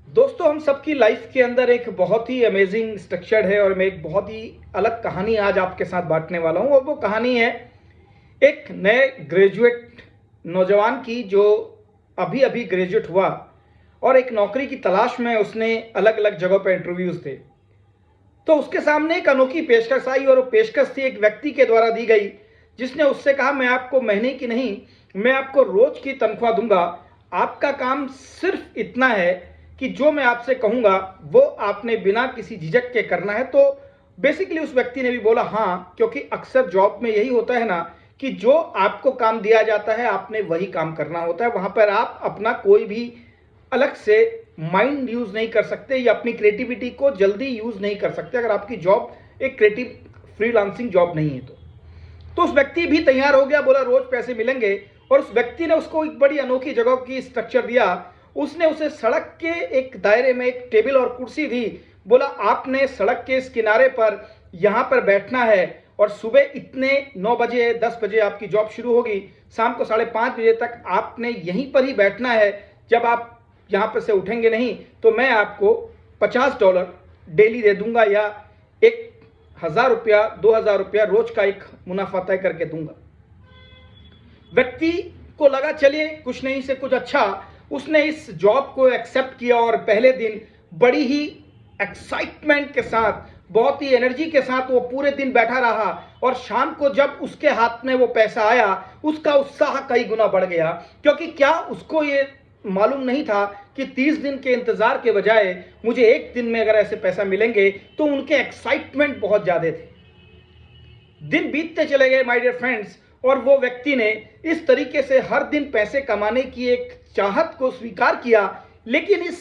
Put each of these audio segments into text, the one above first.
दोस्तों, हम सबकी लाइफ के अंदर एक बहुत ही अमेजिंग स्ट्रक्चर है और मैं एक बहुत ही अलग कहानी आज आपके साथ बांटने वाला हूं। और वो कहानी है एक नए ग्रेजुएट नौजवान की, जो अभी अभी ग्रेजुएट हुआ और एक नौकरी की तलाश में उसने अलग अलग जगहों पर इंटरव्यूज थे। तो उसके सामने एक अनोखी पेशकश आई और वो पेशकश थी एक व्यक्ति के द्वारा दी गई, जिसने उससे कहा, मैं आपको महीने की नहीं, मैं आपको रोज की तनख्वाह दूंगा। आपका काम सिर्फ इतना है कि जो मैं आपसे कहूंगा वो आपने बिना किसी झिझक के करना है। तो बेसिकली उस व्यक्ति ने भी बोला हाँ, क्योंकि अक्सर जॉब में यही होता है ना कि जो आपको काम दिया जाता है आपने वही काम करना होता है। वहां पर आप अपना कोई भी अलग से माइंड यूज नहीं कर सकते या अपनी क्रिएटिविटी को जल्दी यूज नहीं कर सकते, अगर आपकी जॉब एक क्रिएटिव फ्रीलांसिंग जॉब नहीं है तो उस व्यक्ति भी तैयार हो गया, बोला रोज पैसे मिलेंगे। और उस व्यक्ति ने उसको एक बड़ी अनोखी जगह की स्ट्रक्चर दिया। उसने उसे सड़क के एक दायरे में एक टेबल और कुर्सी दी। बोला आपने सड़क के इस किनारे पर यहां पर बैठना है और सुबह इतने 9 बजे 10 बजे आपकी जॉब शुरू होगी, शाम को 5:30 बजे तक आपने यहीं पर ही बैठना है। जब आप यहां पर से उठेंगे नहीं तो मैं आपको $50 डेली दे दूंगा या 1,000 रुपया 2,000 रुपया रोज का एक मुनाफा तय करके दूंगा। व्यक्ति को लगा चलिए कुछ नहीं से कुछ अच्छा। उसने इस जॉब को एक्सेप्ट किया और पहले दिन बड़ी ही एक्साइटमेंट के साथ, बहुत ही एनर्जी के साथ वो पूरे दिन बैठा रहा। और शाम को जब उसके हाथ में वो पैसा आया, उसका उत्साह कई गुना बढ़ गया, क्योंकि क्या उसको ये मालूम नहीं था कि 30 दिन के इंतजार के बजाय मुझे एक दिन में अगर ऐसे पैसा मिलेंगे। तो उनके एक्साइटमेंट बहुत ज्यादा थे। दिन बीतते चले गए माय डियर फ्रेंड्स, और वो व्यक्ति ने इस तरीके से हर दिन पैसे कमाने की एक चाहत को स्वीकार किया। लेकिन इस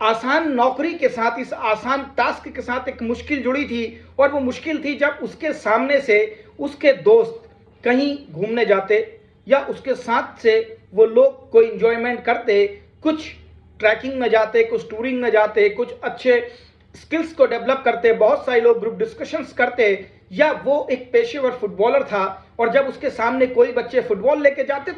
आसान नौकरी के साथ, इस आसान टास्क के साथ एक मुश्किल जुड़ी थी। और वो मुश्किल थी जब उसके सामने से उसके दोस्त कहीं घूमने जाते या उसके साथ से वो लोग कोई इंजॉयमेंट करते, कुछ ट्रैकिंग में जाते, कुछ टूरिंग में जाते, कुछ अच्छे स्किल्स को डेवलप करते, बहुत सारे लोग ग्रुप डिस्कशंस करते, या वो एक पेशेवर फुटबॉलर था और जब उसके सामने कोई बच्चे फुटबॉल लेके जाते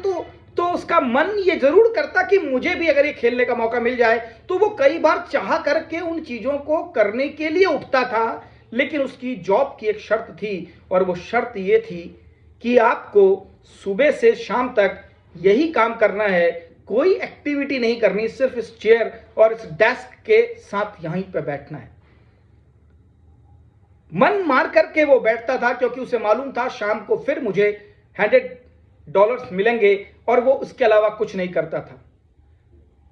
तो उसका मन ये जरूर करता कि मुझे भी अगर ये खेलने का मौका मिल जाए। तो वो कई बार चाह करके उन चीजों को करने के लिए उठता था। लेकिन उसकी जॉब की एक शर्त थी और वो शर्त ये थी कि आपको सुबह से शाम तक यही काम करना है, कोई एक्टिविटी नहीं करनी, सिर्फ इस चेयर और इस डेस्क के साथ यहीं पे बैठना है। मन मार करके वो बैठता था, क्योंकि उसे मालूम था शाम को फिर मुझे $100 मिलेंगे, और वो उसके अलावा कुछ नहीं करता था।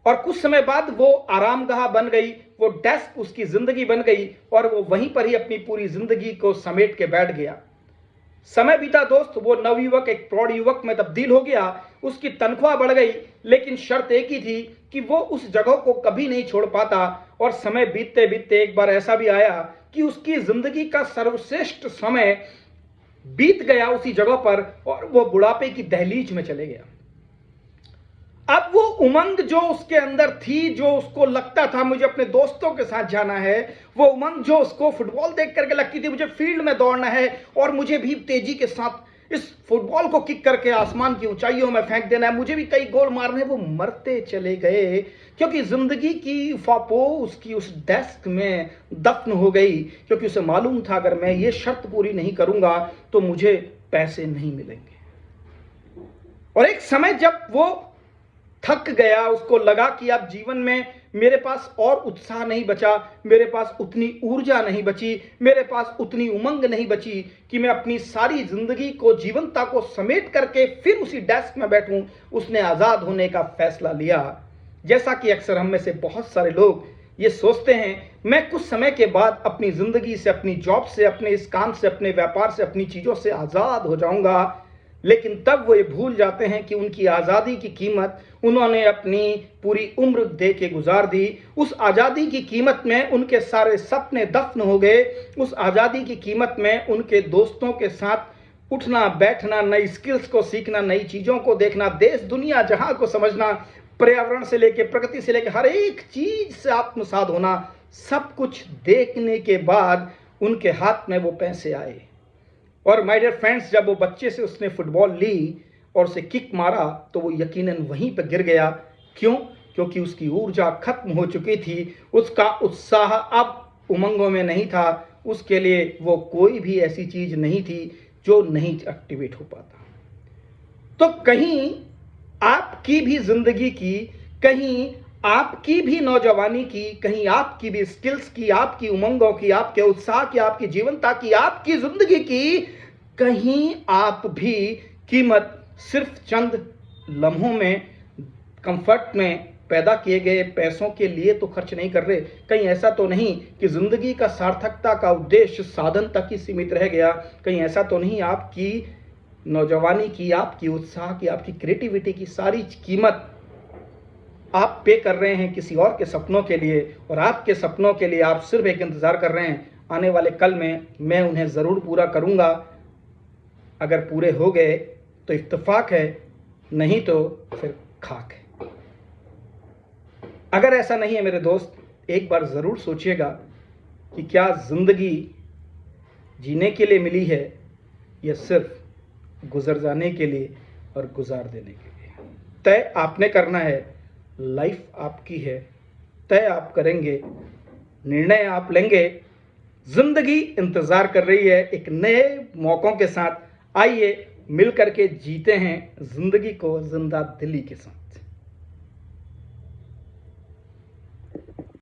और कुछ समय बाद वो आरामगाह बन गई, वो डेस्क उसकी जिंदगी बन गई और वो वहीं पर ही अपनी पूरी जिंदगी को समेट के बैठ गया। समय बीता दोस्त, वो नवयुवक एक प्रौढ़ युवक में तब्दील हो गया। उसकी तनख्वाह बढ़ गई, लेकिन शर्त एक ही थी कि वो उस जगह को कभी नहीं छोड़ पाता। और समय बीतते बीतते एक बार ऐसा भी आया कि उसकी जिंदगी का सर्वश्रेष्ठ समय बीत गया उसी जगह पर, और वो बुढ़ापे की दहलीज में चले गया। अब वो उमंग जो उसके अंदर थी, जो उसको लगता था मुझे अपने दोस्तों के साथ जाना है, वो उमंग जो उसको फुटबॉल देख करके लगती थी मुझे फील्ड में दौड़ना है और मुझे भी तेजी के साथ इस फुटबॉल को किक करके आसमान की ऊंचाइयों में फेंक देना है, मुझे भी कई गोल मारने, वो मरते चले गए। क्योंकि जिंदगी की फापो उसकी उस डेस्क में दफन हो गई, क्योंकि उसे मालूम था अगर मैं ये शर्त पूरी नहीं करूंगा तो मुझे पैसे नहीं मिलेंगे। और एक समय जब वो थक गया, उसको लगा कि अब जीवन में मेरे पास और उत्साह नहीं बचा, मेरे पास उतनी ऊर्जा नहीं बची, मेरे पास उतनी उमंग नहीं बची कि मैं अपनी सारी जिंदगी को, जीवनता को समेट करके फिर उसी डेस्क में बैठूं। उसने आजाद होने का फैसला लिया। जैसा कि अक्सर हम में से बहुत सारे लोग ये सोचते हैं, मैं कुछ समय के बाद अपनी जिंदगी से, अपनी जॉब से, अपने इस काम से, अपने व्यापार से, अपनी चीजों से आजाद हो जाऊंगा। लेकिन तब वो ये भूल जाते हैं कि उनकी आज़ादी की कीमत उन्होंने अपनी पूरी उम्र दे के गुजार दी। उस आज़ादी की कीमत में उनके सारे सपने दफन हो गए। उस आज़ादी की कीमत में उनके दोस्तों के साथ उठना बैठना, नई स्किल्स को सीखना, नई चीज़ों को देखना, देश दुनिया जहां को समझना, पर्यावरण से लेकर प्रकृति से लेकर हर एक चीज से आत्मसात होना, सब कुछ देखने के बाद उनके हाथ में वो पैसे आए। और माय डियर फ्रेंड्स, जब वो बच्चे से उसने फुटबॉल ली और उसे किक मारा तो वो यकीनन वहीं पर गिर गया। क्यों? क्योंकि उसकी ऊर्जा खत्म हो चुकी थी, उसका उत्साह अब उमंगों में नहीं था, उसके लिए वो कोई भी ऐसी चीज नहीं थी जो नहीं एक्टिवेट हो पाता। तो कहीं आपकी भी जिंदगी की, कहीं आपकी भी नौजवानी की, कहीं आपकी भी स्किल्स की, आपकी उमंगों की, आपके उत्साह की, आपकी जीवनता की, आपकी जिंदगी की, कहीं आप भी कीमत सिर्फ चंद लम्हों में, कंफर्ट में पैदा किए गए पैसों के लिए तो खर्च नहीं कर रहे। कहीं ऐसा तो नहीं कि जिंदगी का सार्थकता का उद्देश्य साधन तक ही सीमित रह गया। कहीं ऐसा तो नहीं आपकी नौजवानी की, आपकी उत्साह की, आपकी क्रिएटिविटी की सारी कीमत आप पे कर रहे हैं किसी और के सपनों के लिए, और आपके सपनों के लिए आप सिर्फ एक इंतजार कर रहे हैं, आने वाले कल में मैं उन्हें ज़रूर पूरा करूंगा। अगर पूरे हो गए तो इत्तेफाक है, नहीं तो फिर खाक है। अगर ऐसा नहीं है मेरे दोस्त, एक बार ज़रूर सोचिएगा कि क्या ज़िंदगी जीने के लिए मिली है या सिर्फ गुजर जाने के लिए और गुजार देने के लिए। तय आपने करना है, लाइफ आपकी है, तय आप करेंगे, निर्णय आप लेंगे। जिंदगी इंतजार कर रही है एक नए मौकों के साथ। आइए मिल करके जीते हैं जिंदगी को जिंदा दिली के साथ।